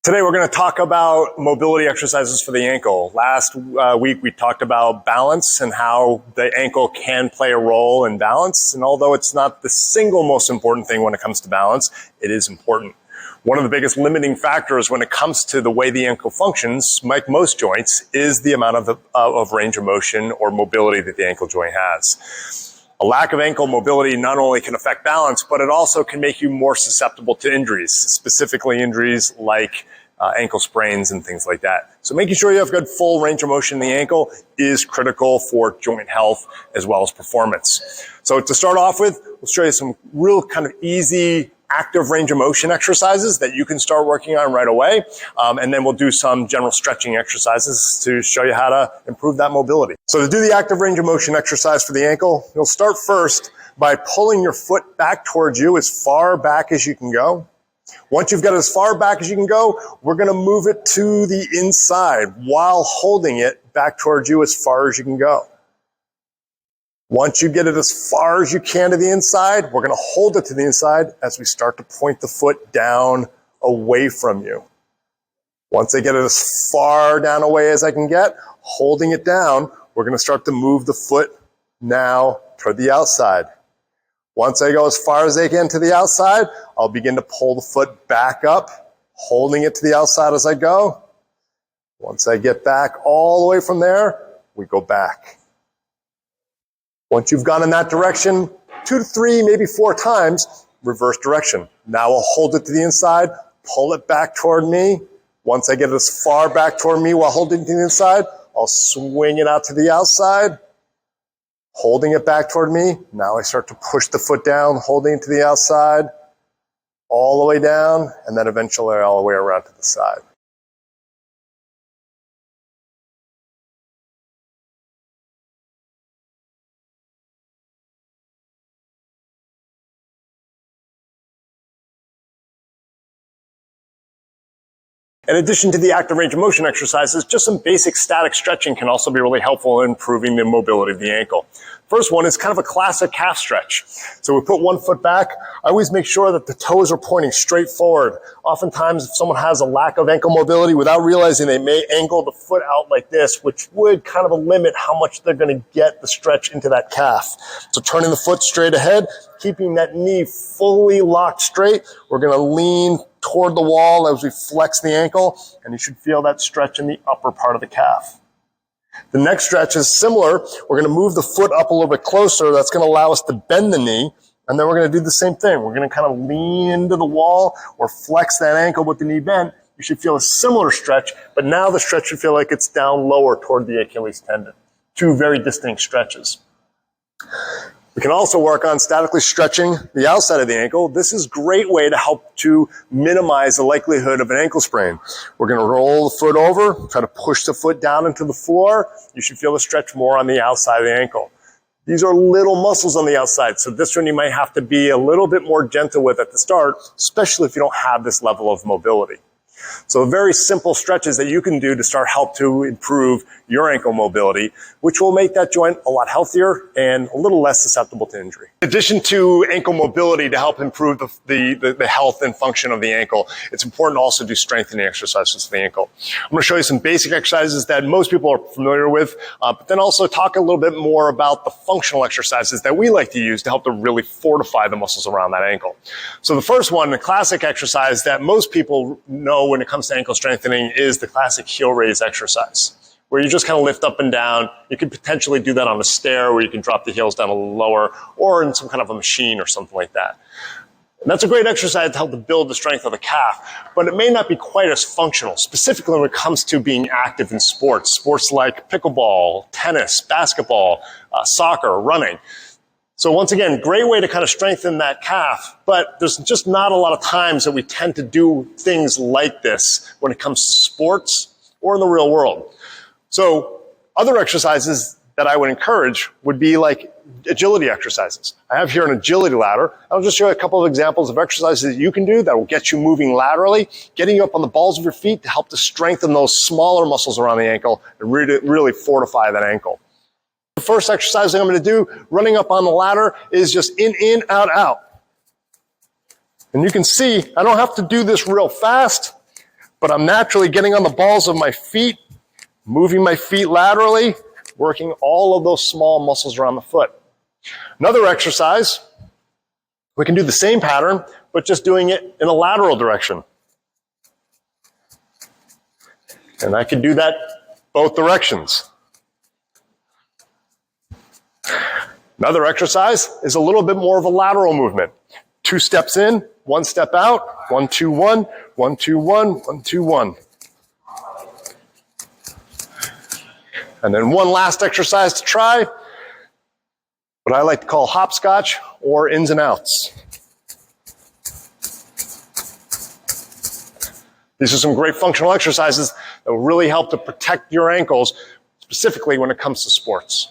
Today we're going to talk about mobility exercises for the ankle. Last week we talked about balance and how the ankle can play a role in balance. And although it's not the single most important thing when it comes to balance, it is important. One of the biggest limiting factors when it comes to the way the ankle functions, like most joints, is the amount of range of motion or mobility that the ankle joint has. A lack of ankle mobility not only can affect balance, but it also can make you more susceptible to injuries, specifically injuries like ankle sprains and things like that. So making sure you have good full range of motion in the ankle is critical for joint health as well as performance. So to start off with, we'll show you some real kind of easy active range of motion exercises that you can start working on right away. And then we'll do some general stretching exercises to show you how to improve that mobility. So to do the active range of motion exercise for the ankle, you'll start first by pulling your foot back towards you as far back as you can go. Once you've got it as far back as you can go, we're going to move it to the inside while holding it back towards you as far as you can go. Once you get it as far as you can to the inside, we're going to hold it to the inside as we start to point the foot down away from you. Once I get it as far down away as I can get, holding it down, we're going to start to move the foot now toward the outside. Once I go as far as I can to the outside, I'll begin to pull the foot back up, holding it to the outside as I go. Once I get back all the way from there, we go back. Once you've gone in that direction 2 to 3, maybe 4 times, reverse direction. Now I'll hold it to the inside, pull it back toward me. Once I get it as far back toward me while holding it to the inside, I'll swing it out to the outside, holding it back toward me. Now I start to push the foot down, holding it to the outside, all the way down, and then eventually all the way around to the side. In addition to the active range of motion exercises, just some basic static stretching can also be really helpful in improving the mobility of the ankle. First one is kind of a classic calf stretch. So we put one foot back. I always make sure that the toes are pointing straight forward. Oftentimes, if someone has a lack of ankle mobility, without realizing, they may angle the foot out like this, which would kind of limit how much they're going to get the stretch into that calf. So turning the foot straight ahead, keeping that knee fully locked straight, we're going to lean toward the wall as we flex the ankle, and you should feel that stretch in the upper part of the calf. The next stretch is similar. We're going to move the foot up a little bit closer. That's going to allow us to bend the knee, and then we're going to do the same thing. We're going to kind of lean into the wall or flex that ankle with the knee bent. You should feel a similar stretch, but now the stretch should feel like it's down lower toward the Achilles tendon. 2 very distinct stretches. We can also work on statically stretching the outside of the ankle. This is a great way to help to minimize the likelihood of an ankle sprain. We're going to roll the foot over, try to push the foot down into the floor. You should feel the stretch more on the outside of the ankle. These are little muscles on the outside, so this one you might have to be a little bit more gentle with at the start, especially if you don't have this level of mobility. So very simple stretches that you can do to start help to improve your ankle mobility, which will make that joint a lot healthier and a little less susceptible to injury. In addition to ankle mobility to help improve the health and function of the ankle, it's important to also do strengthening exercises for the ankle. I'm going to show you some basic exercises that most people are familiar with, but then also talk a little bit more about the functional exercises that we like to use to help to really fortify the muscles around that ankle. So the first one, the classic exercise that most people know when it comes to ankle strengthening, is the classic heel raise exercise, where you just kind of lift up and down. You could potentially do that on a stair where you can drop the heels down a little lower, or in some kind of a machine or something like that. And that's a great exercise to help to build the strength of the calf, but it may not be quite as functional, specifically when it comes to being active in sports like pickleball, tennis, basketball, soccer, running. So once again, great way to kind of strengthen that calf, but there's just not a lot of times that we tend to do things like this when it comes to sports or in the real world. So other exercises that I would encourage would be like agility exercises. I have here an agility ladder. I'll just show you a couple of examples of exercises that you can do that will get you moving laterally, getting you up on the balls of your feet to help to strengthen those smaller muscles around the ankle and really fortify that ankle. The first exercise I'm going to do, running up on the ladder, is just in, out, out. And you can see, I don't have to do this real fast. but I'm naturally getting on the balls of my feet, moving my feet laterally, working all of those small muscles around the foot. Another exercise, we can do the same pattern, but just doing it in a lateral direction. And I can do that both directions. Another exercise is a little bit more of a lateral movement. 2 steps in, 1 step out, 1, 2, 1, 1, 2, 1, 1, 2, 1. And then one last exercise to try, what I like to call hopscotch or ins and outs. These are some great functional exercises that will really help to protect your ankles, specifically when it comes to sports.